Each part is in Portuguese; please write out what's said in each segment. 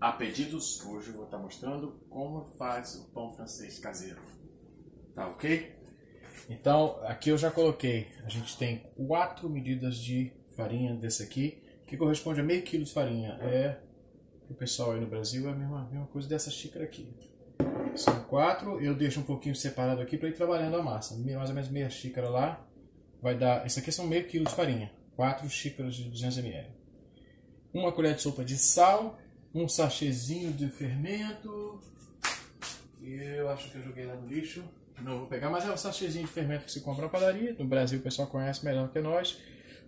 A pedidos, hoje eu vou estar mostrando como faz o pão francês caseiro. Tá ok? Então, aqui eu já coloquei, a gente tem 4 medidas de farinha desse aqui, que corresponde a meio quilo de farinha. O pessoal aí no Brasil é a mesma coisa dessa xícara aqui. São 4, eu deixo um pouquinho separado aqui para ir trabalhando a massa. Mais ou menos meia xícara lá, vai dar, isso aqui são meio quilo de farinha, 4 xícaras de 200 ml. Uma colher de sopa de sal, um sachêzinho de fermento, e eu acho que eu joguei lá no lixo, não vou pegar, mas é o sachêzinho de fermento que se compra na padaria, no Brasil o pessoal conhece melhor que nós.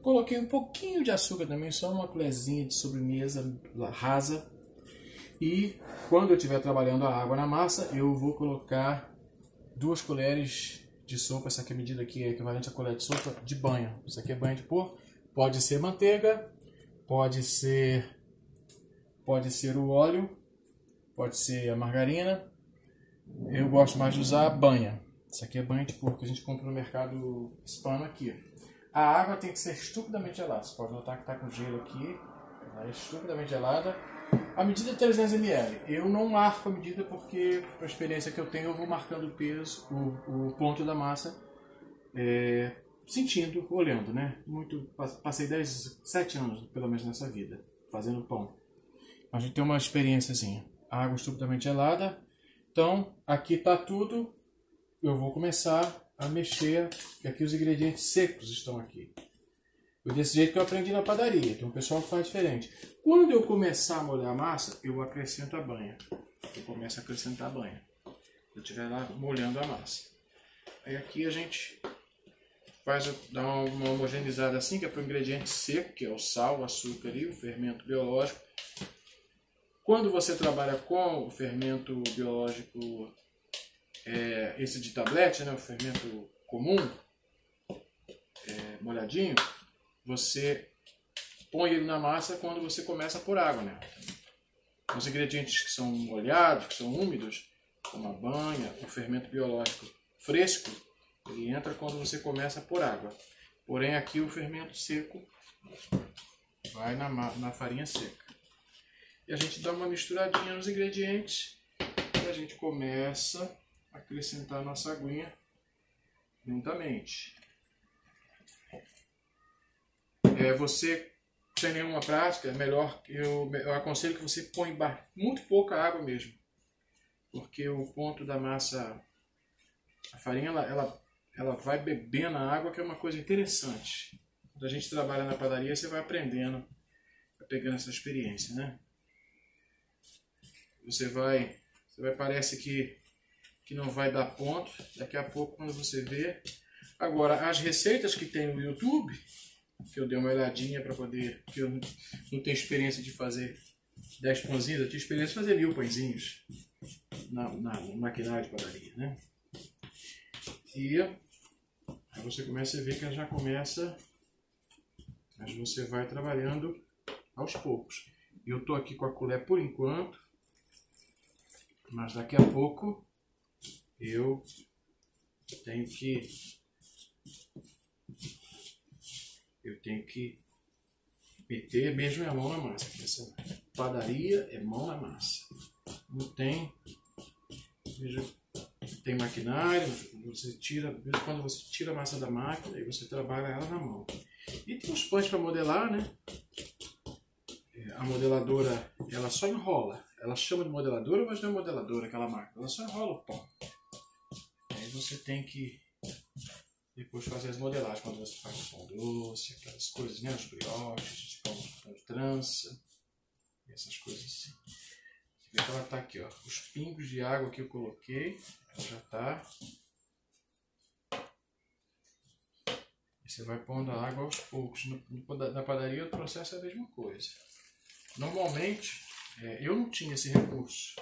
Coloquei um pouquinho de açúcar também, só uma colherzinha de sobremesa rasa. E quando eu estiver trabalhando a água na massa, eu vou colocar 2 colheres de sopa, essa aqui, a medida aqui é equivalente a colher de sopa de banha. Isso aqui é banha de porco, pode ser manteiga, pode ser o óleo, pode ser a margarina. Eu gosto mais de usar banha. Isso aqui é banha de porco que a gente compra no mercado hispano aqui. A água tem que ser estupidamente gelada. Você pode notar que está com gelo aqui. Ela é estupidamente gelada. A medida é 300 ml. Eu não marco a medida porque, com a experiência que eu tenho, eu vou marcando o peso, o ponto da massa, sentindo, olhando, né? Passei 7 anos, pelo menos, nessa vida, fazendo pão. A gente tem uma experiênciazinha. Água estupidamente gelada. Então, aqui está tudo. Eu vou começar a mexer. E aqui os ingredientes secos estão aqui. Desse jeito que eu aprendi na padaria. Tem um pessoal que faz diferente. Quando eu começar a molhar a massa, eu acrescento a banha. Eu começo a acrescentar a banha. Eu estiver lá molhando a massa. Aí aqui a gente dá uma homogeneizada assim, que é para o ingrediente seco, que é o sal, o açúcar e o fermento biológico. Quando você trabalha com o fermento biológico, esse de tablete, né, o fermento comum, molhadinho, você põe ele na massa quando você começa a pôr água, né? Os ingredientes que são molhados, que são úmidos, como a banha, o fermento biológico fresco, ele entra quando você começa a pôr água. Porém, aqui o fermento seco vai na farinha seca. E a gente dá uma misturadinha nos ingredientes e a gente começa a acrescentar a nossa aguinha lentamente. Você sem nenhuma prática, é melhor, eu aconselho que você ponha muito pouca água mesmo. Porque o ponto da massa, a farinha, ela vai bebendo a água, que é uma coisa interessante. Quando a gente trabalha na padaria, você vai aprendendo, vai pegando essa experiência, né? Você vai parece que não vai dar ponto, daqui a pouco quando você vê. Agora, as receitas que tem no YouTube, que eu dei uma olhadinha para poder, porque eu não tenho experiência de fazer 10 pãozinhos, eu tenho experiência de fazer 1000 pãezinhos no maquinário de padaria, né? E aí você começa a ver que ela já começa, mas você vai trabalhando aos poucos. Eu estou aqui com a colher por enquanto, mas daqui a pouco eu tenho que meter mesmo a mão na massa. Essa padaria é mão na massa. Não tem, tem maquinário, você tira, quando você tira a massa da máquina e você trabalha ela na mão. E tem os pães para modelar, né? A modeladora, ela só enrola. Ela chama de modeladora, mas não é modeladora aquela máquina. Ela só enrola o pão. Aí você tem que depois fazer as modelagens, quando você faz o pão doce, aquelas coisas, né? Os brioches, os pão de trança, essas coisas assim. Você vê que ela está aqui, ó. Os pingos de água que eu coloquei, ela já está. E você vai pondo a água aos poucos. Na padaria o processo é a mesma coisa. Normalmente, eu não tinha esse recurso.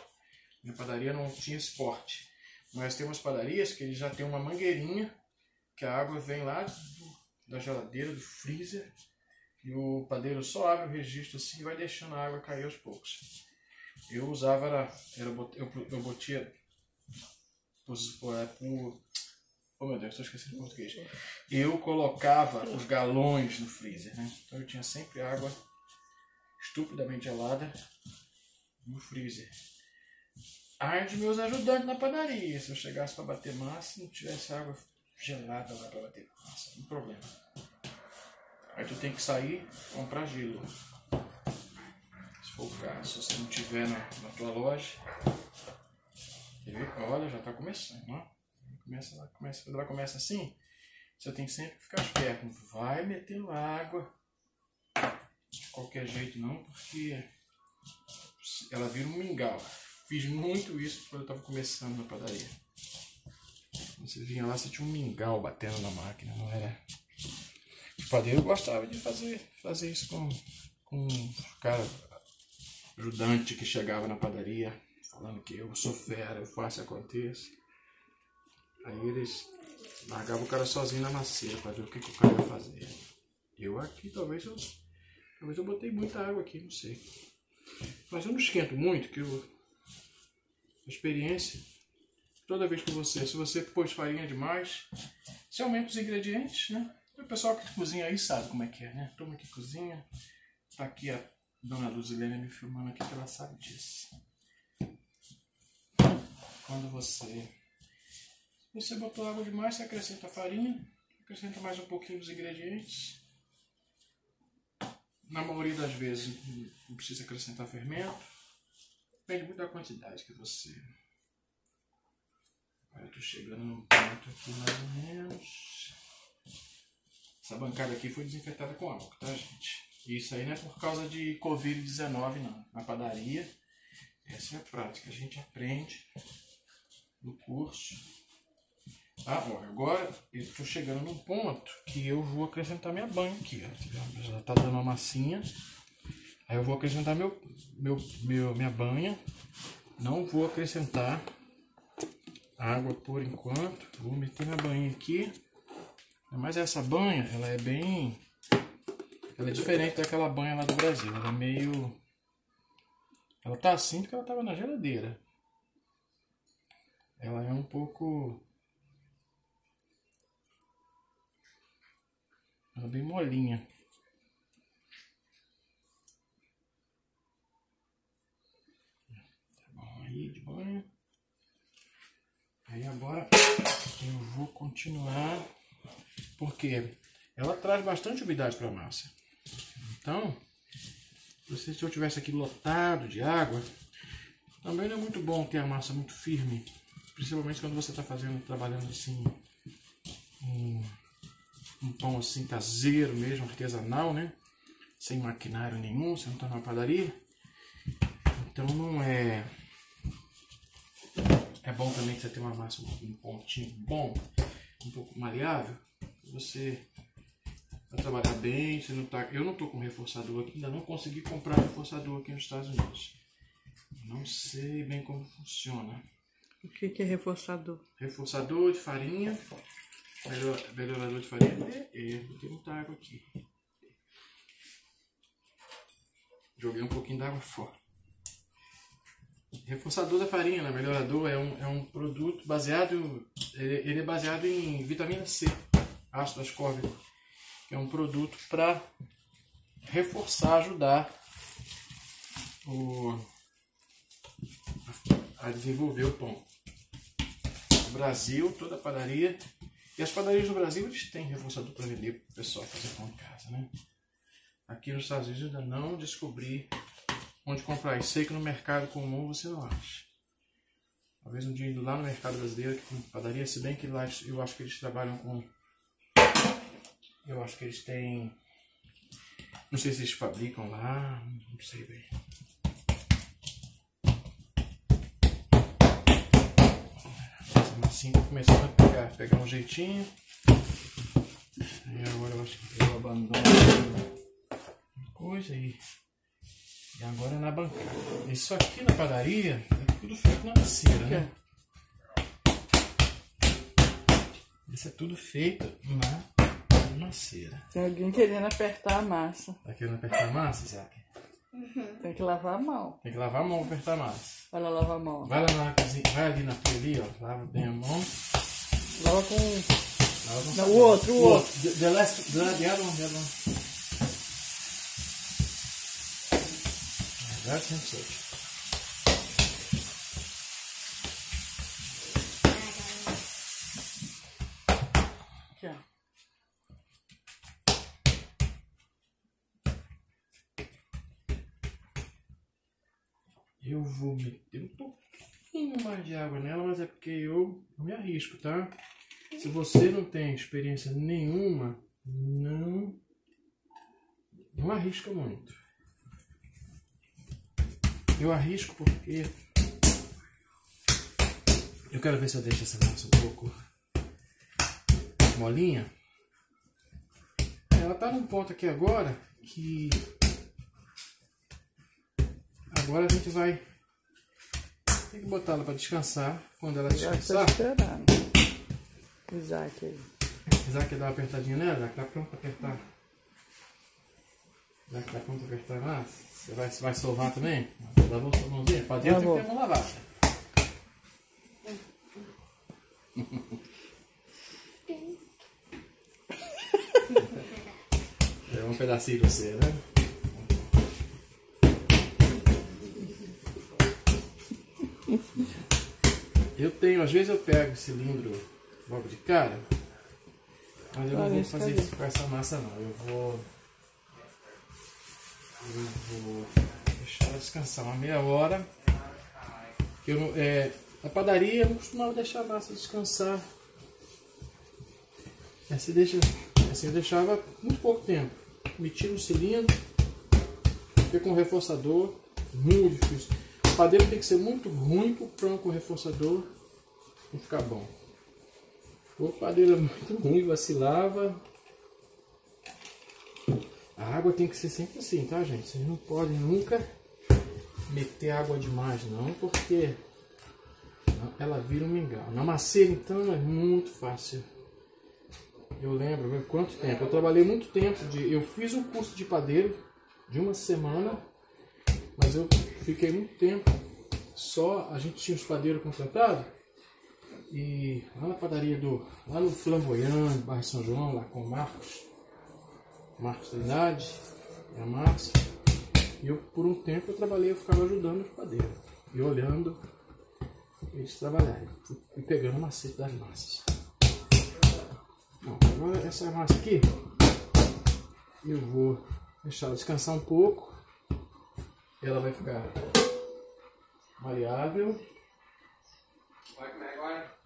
Minha padaria não tinha esse porte. Mas tem umas padarias que eles já tem uma mangueirinha, que a água vem lá da geladeira, do freezer, e o padeiro só abre o registro assim e vai deixando a água cair aos poucos. Eu usava, eu botia oh meu Deus, estou esquecendo o português. Eu colocava os galões no freezer, né? Então eu tinha sempre água estupidamente gelada no freezer. Ai de meus ajudantes na padaria. Se eu chegasse para bater massa e não tivesse água gelada lá para bater massa, não problema. Aí tu tem que sair e comprar gelo. Se for o caso, se você não tiver na tua loja. Quer ver? Olha, já está começando, ó. Ela começa assim. Você tem sempre que ficar esperto. Não vai metendo água de qualquer jeito não, porque ela vira um mingau. Fiz muito isso quando eu estava começando na padaria. Você vinha lá, você tinha um mingau batendo na máquina, não era? O padeiro gostava de fazer isso com o cara ajudante que chegava na padaria, falando que eu sou fera, eu faço e aconteça. Aí eles largavam o cara sozinho na macieira para ver o que o cara ia fazer. Eu aqui, talvez eu botei muita água aqui, não sei. Mas eu não esquento muito, que a experiência, toda vez que se você pôs farinha demais, você aumenta os ingredientes, né? O pessoal que cozinha aí sabe como é que é, né? Toma que cozinha. Tá aqui a dona Luzilene me filmando aqui, que ela sabe disso. Quando você botou água demais, você acrescenta a farinha, acrescenta mais um pouquinho dos ingredientes. Na maioria das vezes não precisa acrescentar fermento. Depende muito da quantidade que você... Agora eu tô chegando num ponto aqui mais ou menos. Essa bancada aqui foi desinfetada com álcool, tá, gente? Isso aí não é por causa de Covid-19, não. Na padaria, essa é a prática. A gente aprende no curso. Ó, agora eu estou chegando num ponto que eu vou acrescentar minha banha aqui, ó. Já está dando uma massinha. Aí eu vou acrescentar minha banha. Não vou acrescentar água por enquanto. Vou meter minha banha aqui. Mas essa banha, ela é diferente daquela banha lá do Brasil. Ela é meio... Ela tá assim porque ela estava na geladeira. Ela é um pouco... Ela é bem molinha. Tá bom aí de banho. Aí agora eu vou continuar, porque ela traz bastante umidade para a massa. Então, se eu tivesse aqui lotado de água, também não é muito bom ter a massa muito firme, principalmente quando você está trabalhando assim, um pão assim caseiro mesmo, artesanal, né? Sem maquinário nenhum, você não está numa padaria. Então não é... É bom também que você tenha uma massa, um pontinho bom, um pouco maleável. Você vai trabalhar bem, você não tá... Eu não estou com reforçador aqui, ainda não consegui comprar reforçador aqui nos Estados Unidos. Não sei bem como funciona. O que é reforçador? Reforçador de farinha. Melhorador de farinha. Botei muita água aqui. Joguei um pouquinho d'água fora. Reforçador da farinha, né? Melhorador é um produto baseado... Ele é baseado em vitamina C, ácido ascórbico. Que é um produto para reforçar, ajudar a desenvolver o pão. No Brasil, toda a padaria... E as padarias do Brasil, eles têm reforçador para vender para o pessoal fazer pão em casa, né? Aqui nos Estados Unidos ainda não descobri onde comprar isso. Sei que no mercado comum você não acha. Talvez um dia indo lá no mercado brasileiro, que tem padaria, se bem que lá eu acho que eles trabalham com... Eu acho que eles têm... Não sei se eles fabricam lá, não sei bem. Assim, tô começando a pegar um jeitinho. E agora eu acho que eu abandono a coisa e agora é na bancada. Isso aqui na padaria é tudo feito na macieira, né? Isso é tudo feito na macieira. Tem alguém querendo apertar a massa. Tá querendo apertar a massa, Isaac? Tem que lavar a mão. Tem que lavar a mão para apertar a massa. Vai lá lavar a mão. Vai lá na cozinha, vai ali na pia ali, ó. Lava bem a mão. Lava com... Não, o outro. The other one. That's him, Eu vou meter um pouquinho mais de água nela, mas é porque eu me arrisco, tá? Se você não tem experiência nenhuma, não arrisca muito. Eu arrisco porque eu quero ver se eu deixo essa massa um pouco molinha. Ela tá num ponto aqui agora que agora a gente vai ter que botar ela para descansar. Quando ela descansar, esperando. Isaac aí. Isaac dá uma apertadinha nela, Isaac tá pronto para apertar. Isaac tá pronto para apertar a massa. Você vai sovar também? Lavou sua mãozinha? Para dentro tem que ter mão lavada. É um pedacinho de você, né? Eu tenho, às vezes eu pego o cilindro logo de cara, mas eu não vou fazer isso com essa massa não. Eu vou deixar ela descansar uma meia hora. Que eu, na padaria eu não costumava deixar a massa descansar. Assim eu deixava muito pouco tempo. Metia no cilindro, fiquei com o reforçador, muito difícil. O padeiro tem que ser muito ruim para o pão com reforçador não ficar bom. O padeiro é muito ruim, vacilava. A água tem que ser sempre assim, tá, gente? Vocês não podem nunca meter água demais, não, porque ela vira um mingau. Na macieira, então, é muito fácil. Eu lembro, quanto tempo? Eu trabalhei muito tempo. Eu fiz um curso de padeiro de uma semana, mas eu fiquei muito tempo. A gente tinha os padeiros contratados. E lá na padaria lá no Flamboyant, bairro São João, lá com o Marcos Trindade e a Márcia. E eu, por um tempo, eu ficava ajudando os padeiros. E olhando eles trabalharem. E pegando o macete das massas. Bom, agora essa massa aqui, eu vou deixar ela descansar um pouco. Ela vai ficar maleável. Vai comer agora?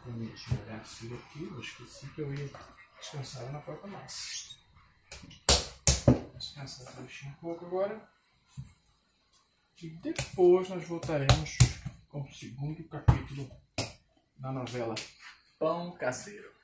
Vou meter a garfilha aqui, eu esqueci que eu ia descansar na própria massa. Vou descansar essa bichinha um pouco agora. E depois nós voltaremos com o segundo capítulo da novela Pão Caseiro.